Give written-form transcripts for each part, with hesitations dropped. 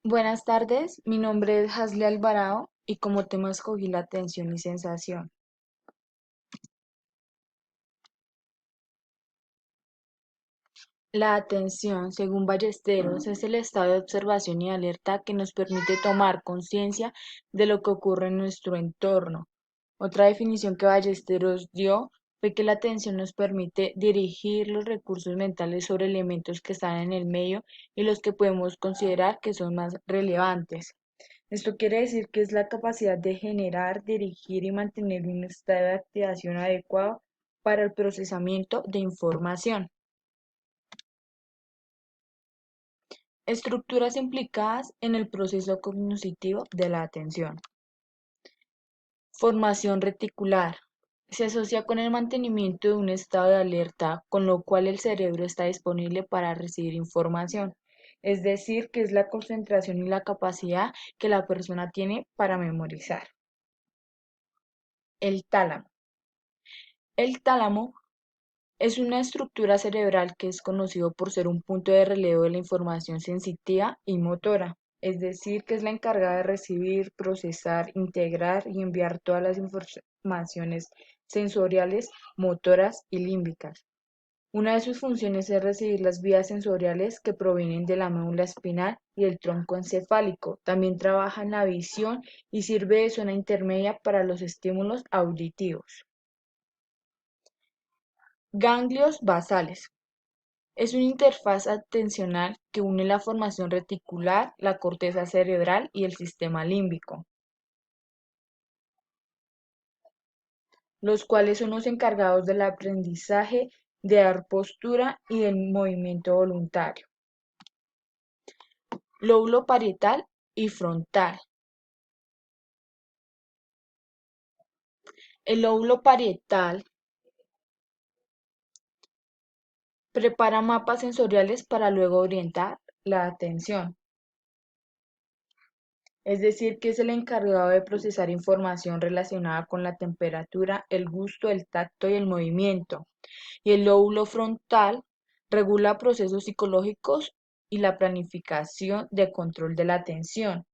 Buenas tardes, mi nombre es Hasle Alvarado y como tema escogí la atención y sensación. La atención, según Ballesteros, es el estado de observación y alerta que nos permite tomar conciencia de lo que ocurre en nuestro entorno. Otra definición que Ballesteros dio fue que la atención nos permite dirigir los recursos mentales sobre elementos que están en el medio y los que podemos considerar que son más relevantes. Esto quiere decir que es la capacidad de generar, dirigir y mantener un estado de activación adecuado para el procesamiento de información. Estructuras implicadas en el proceso cognitivo de la atención. Formación reticular. Se asocia con el mantenimiento de un estado de alerta, con lo cual el cerebro está disponible para recibir información. Es decir, que es la concentración y la capacidad que la persona tiene para memorizar. El tálamo. El tálamo es una estructura cerebral que es conocido por ser un punto de relevo de la información sensitiva y motora, es decir, que es la encargada de recibir, procesar, integrar y enviar todas las informaciones sensoriales, motoras y límbicas. Una de sus funciones es recibir las vías sensoriales que provienen de la médula espinal y el tronco encefálico. También trabaja en la visión y sirve de zona intermedia para los estímulos auditivos. Ganglios basales. Es una interfaz atencional que une la formación reticular, la corteza cerebral y el sistema límbico, los cuales son los encargados del aprendizaje, de dar postura y del movimiento voluntario. Lóbulo parietal y frontal. El lóbulo parietal prepara mapas sensoriales para luego orientar la atención. Es decir, que es el encargado de procesar información relacionada con la temperatura, el gusto, el tacto y el movimiento. Y el lóbulo frontal regula procesos psicológicos y la planificación de control de la atención.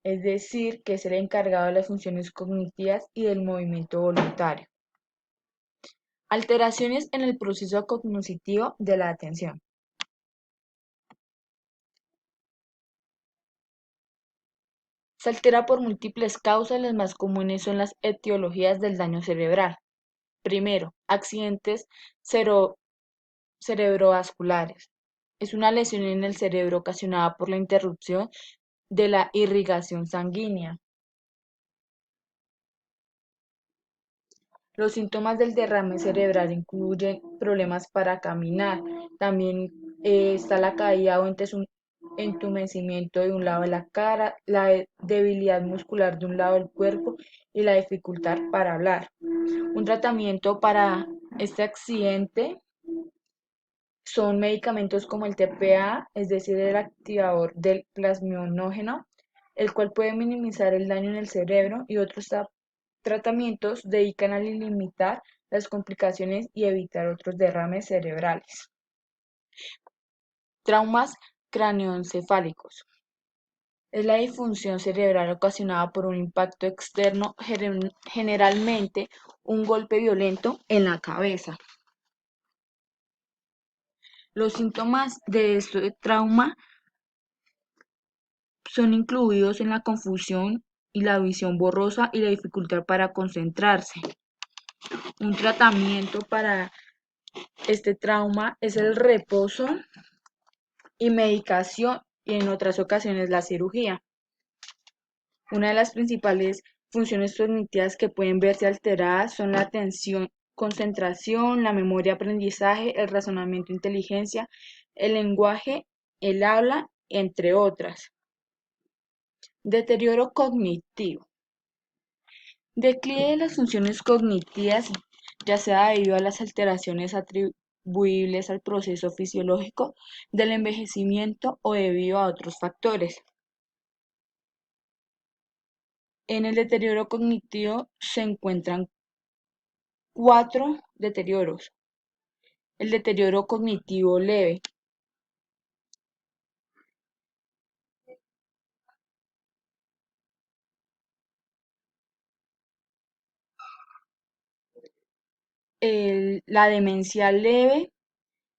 Es decir, que es el encargado de las funciones cognitivas y del movimiento voluntario. Alteraciones en el proceso cognitivo de la atención. Se altera por múltiples causas, las más comunes son las etiologías del daño cerebral. Primero, accidentes cerebrovasculares. Es una lesión en el cerebro ocasionada por la interrupción de la irrigación sanguínea. Los síntomas del derrame cerebral incluyen problemas para caminar. También está la caída o entumecimiento de un lado de la cara, la debilidad muscular de un lado del cuerpo y la dificultad para hablar. Un tratamiento para este accidente son medicamentos como el TPA, es decir, el activador del plasminógeno, el cual puede minimizar el daño en el cerebro, y otros tratamientos dedican a limitar las complicaciones y evitar otros derrames cerebrales. Traumas craneoencefálicos. Es la disfunción cerebral ocasionada por un impacto externo, generalmente un golpe violento en la cabeza. Los síntomas de este trauma son incluidos en la confusión y la visión borrosa y la dificultad para concentrarse. Un tratamiento para este trauma es el reposo y medicación, y en otras ocasiones la cirugía. Una de las principales funciones cognitivas que pueden verse alteradas son la atención, concentración, la memoria, aprendizaje, el razonamiento, inteligencia, el lenguaje, el habla, entre otras. Deterioro cognitivo. Declive de las funciones cognitivas, ya sea debido a las alteraciones atribuibles al proceso fisiológico del envejecimiento o debido a otros factores. En el deterioro cognitivo se encuentran cuatro deterioros. El deterioro cognitivo leve. la demencia leve,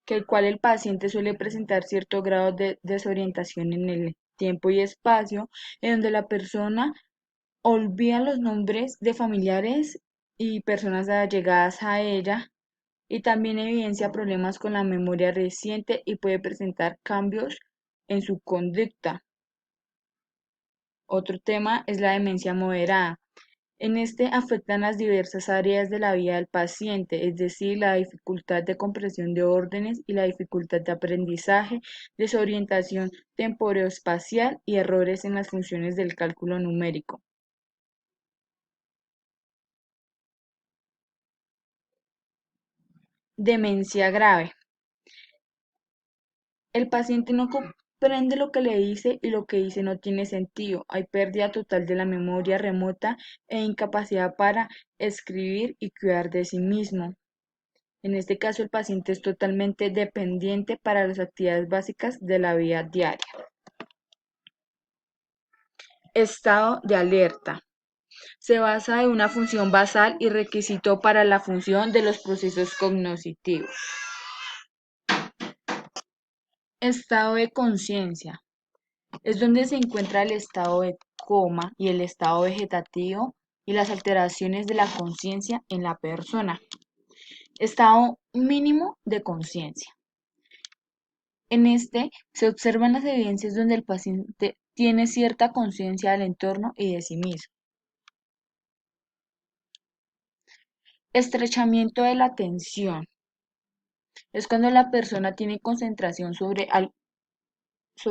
que el cual el paciente suele presentar cierto grado de desorientación en el tiempo y espacio, en donde la persona olvida los nombres de familiares y personas allegadas a ella, y también evidencia problemas con la memoria reciente y puede presentar cambios en su conducta. Otro tema es la demencia moderada. En este afectan las diversas áreas de la vida del paciente, es decir, la dificultad de comprensión de órdenes y la dificultad de aprendizaje, desorientación temporoespacial y errores en las funciones del cálculo numérico. Demencia grave. El paciente no comprende lo que le dice y lo que dice no tiene sentido. Hay pérdida total de la memoria remota e incapacidad para escribir y cuidar de sí mismo. En este caso, el paciente es totalmente dependiente para las actividades básicas de la vida diaria. Estado de alerta. Se basa en una función basal y requisito para la función de los procesos cognitivos. Estado de conciencia. Es donde se encuentra el estado de coma y el estado vegetativo y las alteraciones de la conciencia en la persona. Estado mínimo de conciencia. En este se observan las evidencias donde el paciente tiene cierta conciencia del entorno y de sí mismo. Estrechamiento de la atención. Es cuando la persona tiene concentración sobre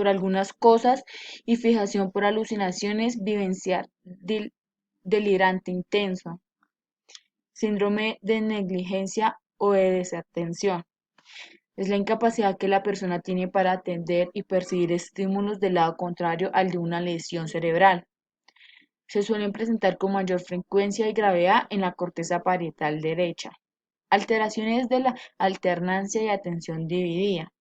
algunas cosas y fijación por alucinaciones, vivenciar delirante intenso, síndrome de negligencia o de desatención. Es la incapacidad que la persona tiene para atender y percibir estímulos del lado contrario al de una lesión cerebral. Se suelen presentar con mayor frecuencia y gravedad en la corteza parietal derecha. Alteraciones de la alternancia y atención dividida.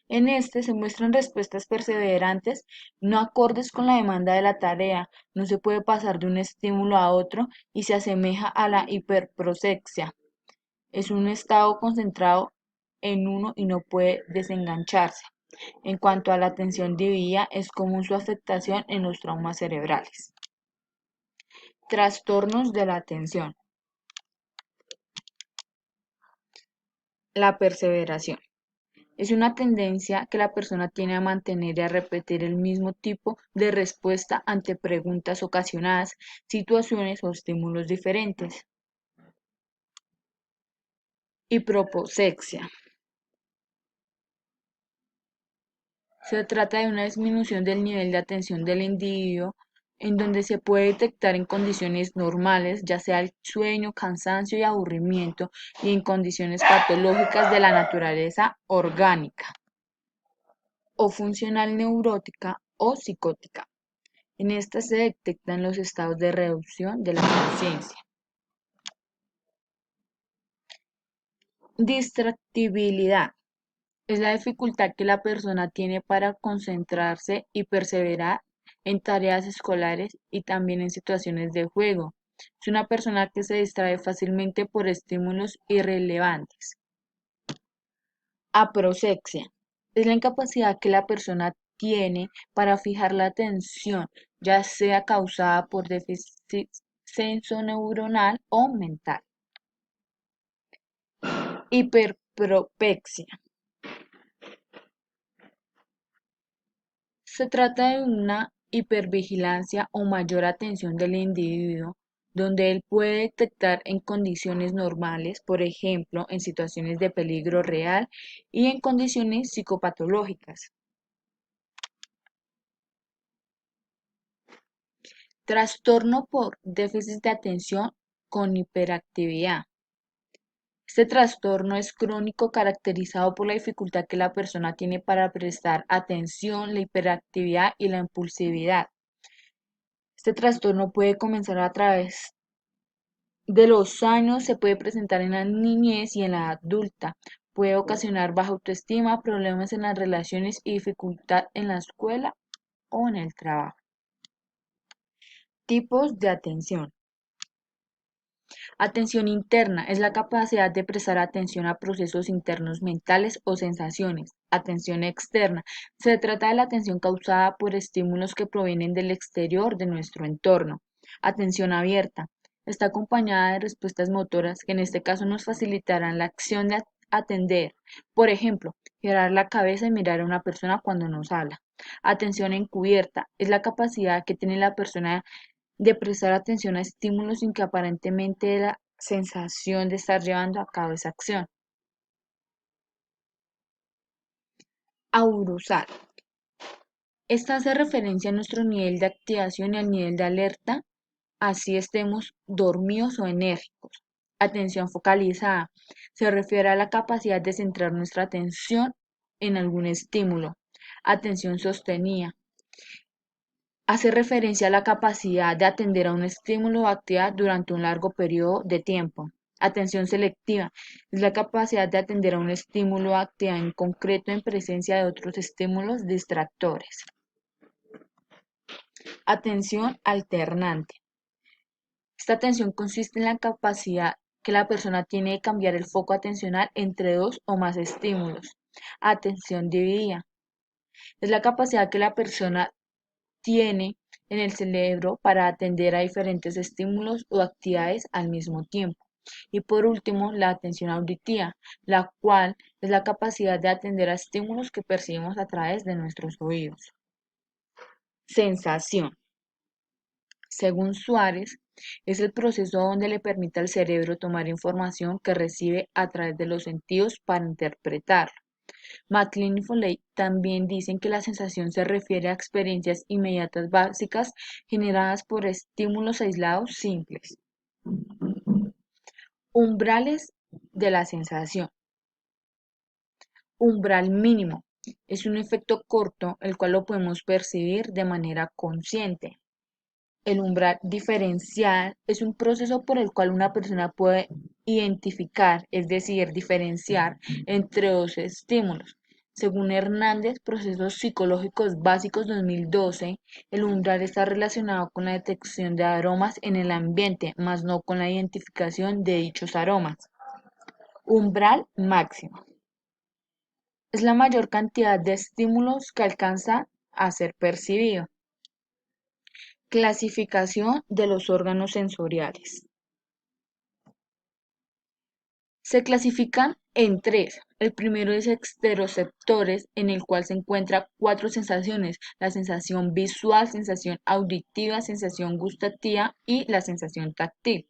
En este se muestran respuestas perseverantes, no acordes con la demanda de la tarea, no se puede pasar de un estímulo a otro y se asemeja a la hiperprosexia. Es un estado concentrado en uno y no puede desengancharse. En cuanto a la atención dividida, es común su afectación en los traumas cerebrales. Trastornos de la atención. La perseveración. Es una tendencia que la persona tiene a mantener y a repetir el mismo tipo de respuesta ante preguntas ocasionadas, situaciones o estímulos diferentes. Hiproposexia. Se trata de una disminución del nivel de atención del individuo en donde se puede detectar en condiciones normales, ya sea el sueño, cansancio y aburrimiento, y en condiciones patológicas de la naturaleza orgánica o funcional neurótica o psicótica. En esta se detectan los estados de reducción de la conciencia. Distractibilidad. Es la dificultad que la persona tiene para concentrarse y perseverar en tareas escolares y también en situaciones de juego. Es una persona que se distrae fácilmente por estímulos irrelevantes. Aproxia. Es la incapacidad que la persona tiene para fijar la atención, ya sea causada por déficit sensorineuronal o mental. Hiperpropexia. Se trata de una hipervigilancia o mayor atención del individuo, donde él puede detectar en condiciones normales, por ejemplo, en situaciones de peligro real y en condiciones psicopatológicas. Trastorno por déficit de atención con hiperactividad. Este trastorno es crónico, caracterizado por la dificultad que la persona tiene para prestar atención, la hiperactividad y la impulsividad. Este trastorno puede comenzar a través de los años, se puede presentar en la niñez y en la adulta. Puede ocasionar baja autoestima, problemas en las relaciones y dificultad en la escuela o en el trabajo. Tipos de atención. Atención interna es la capacidad de prestar atención a procesos internos mentales o sensaciones. Atención externa. Se trata de la atención causada por estímulos que provienen del exterior de nuestro entorno. Atención abierta. Está acompañada de respuestas motoras que en este caso nos facilitarán la acción de atender. Por ejemplo, girar la cabeza y mirar a una persona cuando nos habla. Atención encubierta es la capacidad que tiene la persona de prestar atención a estímulos sin que aparentemente dé la sensación de estar llevando a cabo esa acción. Aurusar. Esta hace referencia a nuestro nivel de activación y al nivel de alerta, así estemos dormidos o enérgicos. Atención focalizada. Se refiere a la capacidad de centrar nuestra atención en algún estímulo. Atención sostenida. Hace referencia a la capacidad de atender a un estímulo o actividad durante un largo periodo de tiempo. Atención selectiva es la capacidad de atender a un estímulo o actividad en concreto en presencia de otros estímulos distractores. Atención alternante. Esta atención consiste en la capacidad que la persona tiene de cambiar el foco atencional entre dos o más estímulos. Atención dividida. Es la capacidad que la persona tiene en el cerebro para atender a diferentes estímulos o actividades al mismo tiempo. Y por último, la atención auditiva, la cual es la capacidad de atender a estímulos que percibimos a través de nuestros oídos. Sensación. Según Suárez, es el proceso donde le permite al cerebro tomar información que recibe a través de los sentidos para interpretarla. McLean y Foley también dicen que la sensación se refiere a experiencias inmediatas básicas generadas por estímulos aislados simples. Umbrales de la sensación. Umbral mínimo. Es un efecto corto, el cual lo podemos percibir de manera consciente. El umbral diferencial es un proceso por el cual una persona puede identificar, es decir, diferenciar entre dos estímulos. Según Hernández, Procesos Psicológicos Básicos 2012, el umbral está relacionado con la detección de aromas en el ambiente, mas no con la identificación de dichos aromas. Umbral máximo. Es la mayor cantidad de estímulos que alcanza a ser percibido. Clasificación de los órganos sensoriales. Se clasifican en tres. El primero es estereoceptores, en el cual se encuentran cuatro sensaciones: la sensación visual, sensación auditiva, sensación gustativa y la sensación táctil.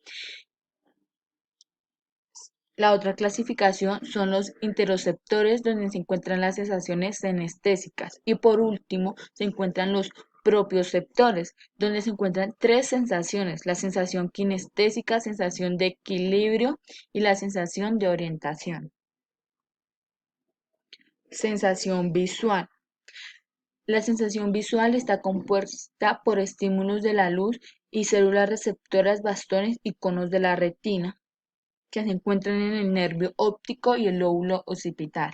La otra clasificación son los interoceptores, donde se encuentran las sensaciones sinestésicas. Y por último, se encuentran los propioceptores, donde se encuentran tres sensaciones: la sensación kinestésica, sensación de equilibrio y la sensación de orientación. Sensación visual. La sensación visual está compuesta por estímulos de la luz y células receptoras, bastones y conos de la retina, que se encuentran en el nervio óptico y el lóbulo occipital.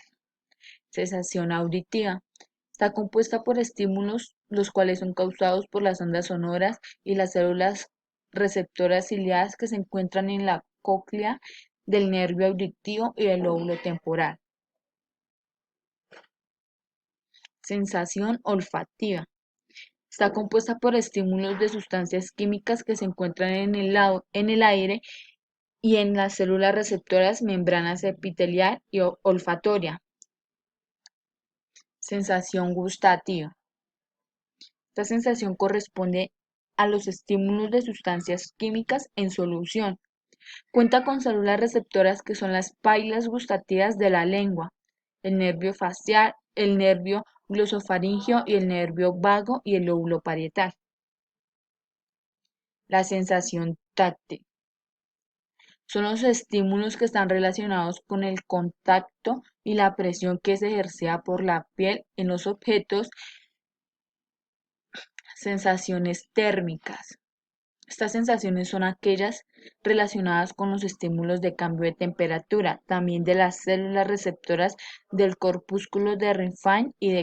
Sensación auditiva. Está compuesta por estímulos los cuales son causados por las ondas sonoras y las células receptoras ciliadas que se encuentran en la cóclea del nervio auditivo y del lóbulo temporal. Sensación olfativa. Está compuesta por estímulos de sustancias químicas que se encuentran en el aire y en las células receptoras, membranas epitelial y olfatoria. Sensación gustativa. Esta sensación corresponde a los estímulos de sustancias químicas en solución. Cuenta con células receptoras que son las papilas gustativas de la lengua, el nervio facial, el nervio glosofaríngeo y el nervio vago y el lóbulo parietal. La sensación táctil. Son los estímulos que están relacionados con el contacto y la presión que se ejercía por la piel en los objetos. Sensaciones térmicas. Estas sensaciones son aquellas relacionadas con los estímulos de cambio de temperatura, también de las células receptoras del corpúsculo de Rifkin y de